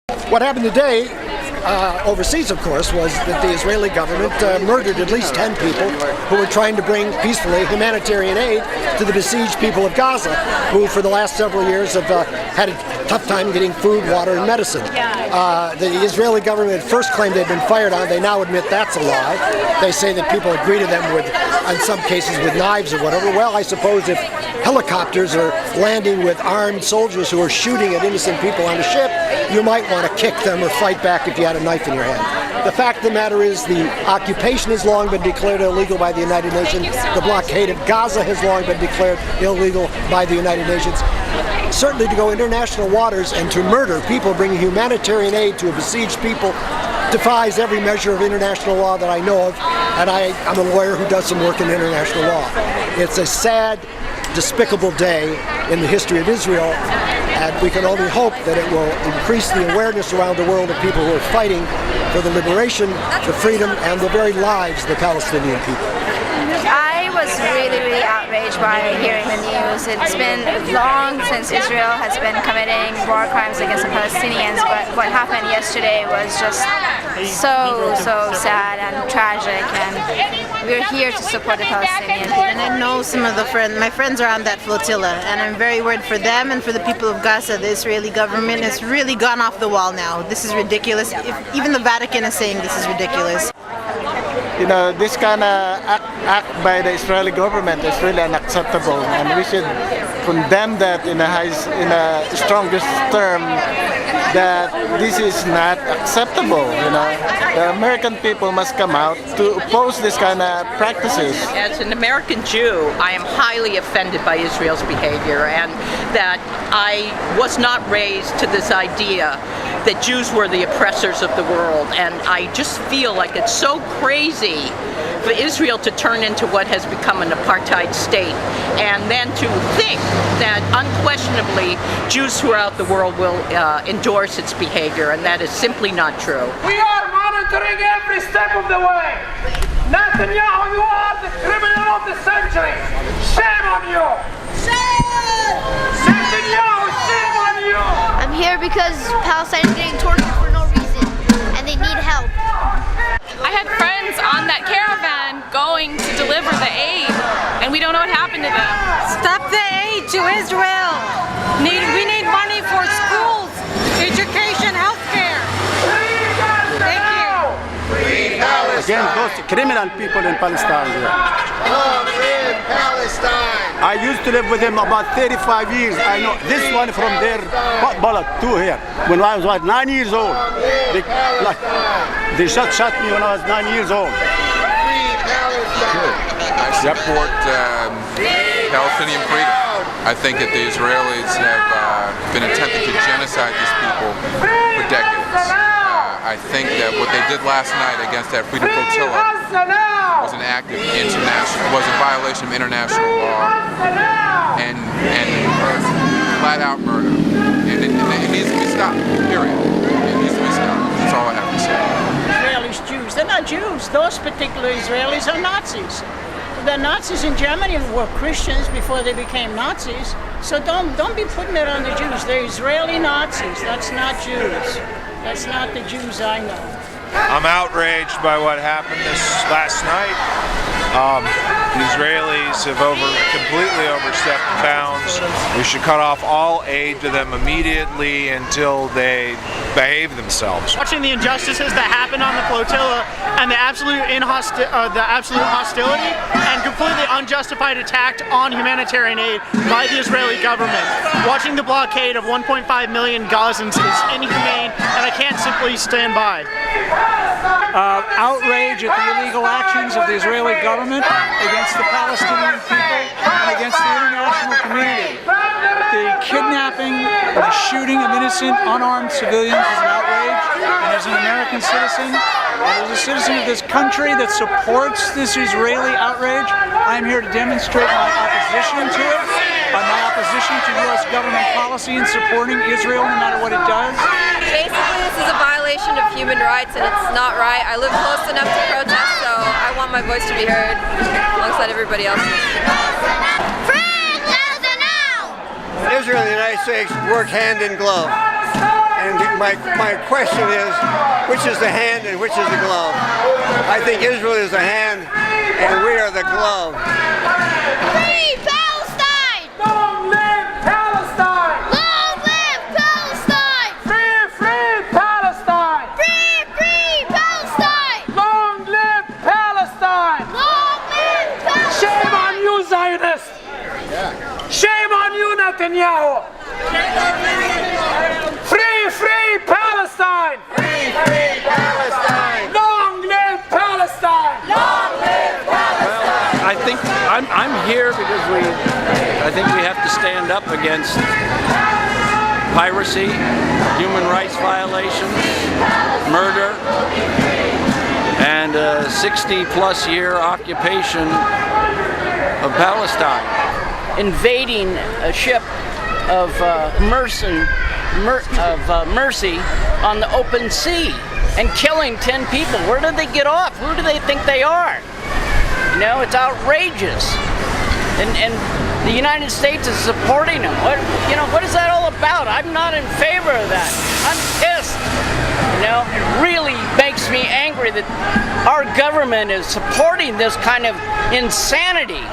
What happened today, overseas of course, was that the Israeli government murdered at least 10 people who were trying to bring peacefully humanitarian aid to the besieged people of Gaza, who for the last several years have had a tough time getting food, water, and medicine. The Israeli government first claimed they'd been fired on. They now admit that's a lie. They say that people had greeted them with, in some cases, with knives or whatever. Well, I suppose if helicopters are landing with armed soldiers who are shooting at innocent people on a ship, you might want to kick them or fight back if you had a knife in your hand. The fact of the matter is the occupation has long been declared illegal by the United Nations. The blockade of Gaza has long been declared illegal by the United Nations. Certainly to go international waters and to murder people bringing humanitarian aid to a besieged people defies every measure of international law that I know of, and I'm a lawyer who does some work in international law. It's a sad, despicable day in the history of Israel, and we can only hope that it will increase the awareness around the world of people who are fighting for the liberation, the freedom, and the very lives of the Palestinian people. I was really outraged by hearing the news. It's been long since Israel has been committing war crimes against the Palestinians, but what happened yesterday was just so sad and tragic, and we're here to support the Palestinian people. And I know some of my friends are on that flotilla, and I'm very worried for them and for the people of Gaza. The Israeli government has really gone off the wall now. This is ridiculous. Even the Vatican is saying this is ridiculous. You know, this kind of act by the Israeli government is really unacceptable, and we should condemn that in a strongest term, that this is not acceptable. You know, the American people must come out to oppose this kind of practices. As an American Jew, I am highly offended by Israel's behavior, and that I was not raised to this idea that Jews were the oppressors of the world, and I just feel like it's so crazy for Israel to turn into what has become an apartheid state, and then to think that unquestionably Jews throughout the world will endorse its behavior, and that is simply not true. We are monitoring every step of the way. Netanyahu, you are the criminal of the century. Shame on you! Shame! Netanyahu, shame on you! I'm here because Palestine is getting tortured for no reason, and they need help. I had friends on that caravan going to deliver the aid, and we don't know what happened to them. Stop the aid to Israel! We need money for schools, education, healthcare. Thank you. Again, those criminal people in Palestine here. I used to live with them about 35 years. I know this one from their bullet too here. When I was 9 years old, they shot me when I was 9 years old. I support Palestinian freedom. I think that the Israelis have been attempting to genocide these people for decades. I think that what they did last night against that Freedom Flotilla was an act of was a violation of international law and flat-out murder. And it needs to be stopped, period. It needs to be stopped. That's all I have to say. Israelis, Jews. They're not Jews. Those particular Israelis are Nazis. The Nazis in Germany were Christians before they became Nazis. So don't be putting it on the Jews. They're Israeli Nazis. That's not Jews. That's not the Jews I know. I'm outraged by what happened this last night. The Israelis have completely overstepped bounds. We should cut off all aid to them immediately until they behave themselves. Watching the injustices that happened on the flotilla and the absolute hostility and completely unjustified attack on humanitarian aid by the Israeli government. Watching the blockade of 1.5 million Gazans is inhumane, and I can't simply stand by. Outrage at the illegal actions of the Israeli government against the Palestinian people and against the international community. The kidnapping and the shooting of innocent, unarmed civilians is an outrage, and as an American citizen, and as a citizen of this country that supports this Israeli outrage, I am here to demonstrate my opposition to it, my opposition to U.S. government policy in supporting Israel no matter what it does. Basically, this is a violation of human rights, and it's not right. I live close enough to protest, so I want my voice to be heard alongside everybody else's. Free Gaza now! Israel and the United States work hand in glove. And my question is, which is the hand and which is the glove? I think Israel is the hand and we are the glove. Free Palestine! Long live Palestine! Long live Palestine! Free, free Palestine! Free, free Palestine! Long live Palestine! Long live Palestine! Shame on you, Zionists! Shame on you, Netanyahu! Free, free Palestine! Free, free Palestine! Long live Palestine! Long live Palestine! I think I'm here because I think we have to stand up against piracy, human rights violations, murder, and a 60-plus year occupation of Palestine. Invading a ship of mercy on the open sea and killing 10 people. Where did they get off? Who do they think they are? You know, it's outrageous. And the United States is supporting them. What is that all about? I'm not in favor of that. I'm pissed. You know, it really makes me angry that our government is supporting this kind of insanity.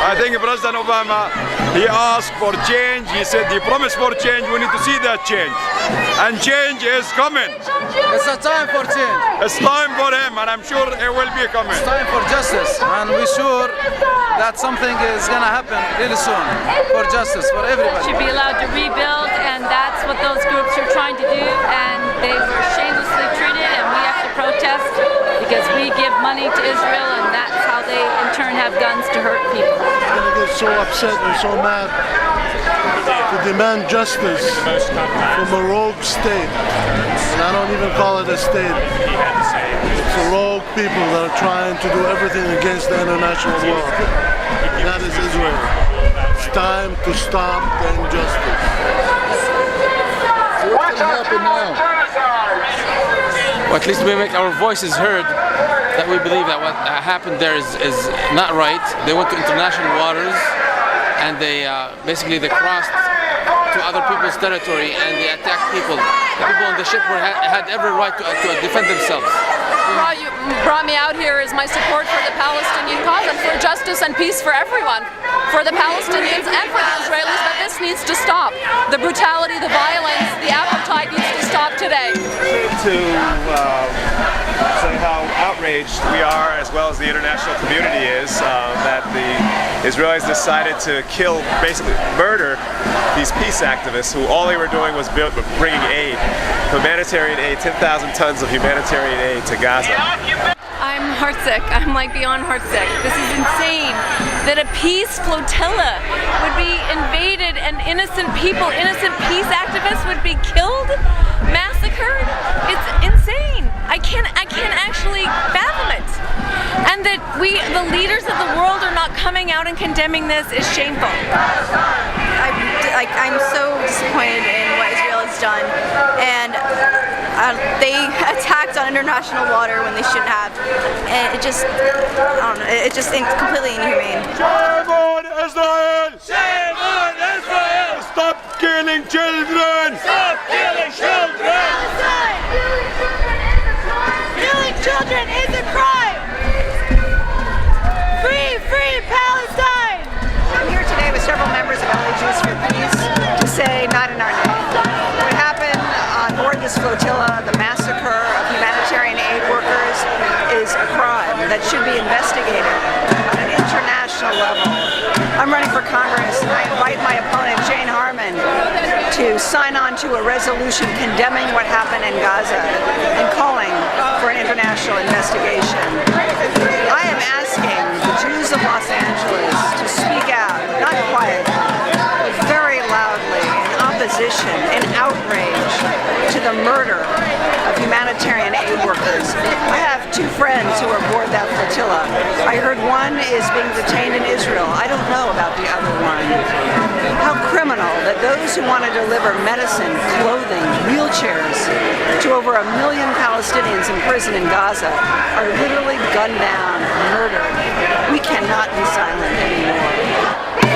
I think President Obama, he asked for change. He said he promised for change. We need to see that change. And change is coming. It's a time for change. It's time for him, and I'm sure it will be coming. It's time for justice, and we're sure that something is going to happen really soon for justice, for everybody. Should be allowed to rebuild, and that's what those groups are trying to do, and they were shamelessly treated, and we have to protest because we give money to Israel, and that's how they in turn have guns to hurt people. I'm going to get so upset and so mad to demand justice from a rogue state. And I don't even call it a state. It's a rogue people that are trying to do everything against the international law. And that is Israel. It's time to stop the injustice. So what's going to happen now? Well, at least we make our voices heard, that we believe that what happened there is not right. They went to international waters and they basically crossed to other people's territory and they attacked people. The people on the ship had every right to defend themselves. Brought me out here is my support for the Palestinian cause and for justice and peace for everyone, for the Palestinians and for the Israelis, but this needs to stop. The brutality, the violence, the apartheid needs to stop today. To say how outraged we are, as well as the international community is, that the Israelis decided to kill, basically murder, these peace activists who all they were doing was bringing aid, humanitarian aid, 10,000 tons of humanitarian aid to Gaza. I'm heartsick. I'm like beyond heartsick. This is insane that a peace flotilla would be invaded and innocent people, innocent peace activists would be killed, massacred. It's insane. I can't actually fathom it. And that the leaders of the world are not coming out and condemning this is shameful. I'm so disappointed in what Israel has done, and they attacked on international water when they shouldn't have, and it just, I don't know, it's just completely inhumane. Shame on Israel! Shame on Israel! Stop killing children! Stop killing children! Killing children is a crime! Free, free Palestine! I'm here today with several members of LA Jews for Peace to say not in our name. What happened on board this flotilla, the massacre of humanitarian aid workers, is a crime that should be investigated on an international level. I'm running for Congress and I invite my opponent Jane Harman to sign on to a resolution condemning what happened in Gaza and calling for an international investigation. I am asking the Jews of Los Angeles to speak out, not quietly, but very loudly in opposition and outrage to the murder of humanitarian aid workers. I have two friends who are aboard that flotilla. I heard one is being detained in Israel. I don't know about the other one. How criminal that those who want to deliver medicine, clothing, wheelchairs to over 1 million Palestinians in prison in Gaza are literally gunned down, murdered. We cannot be silent anymore.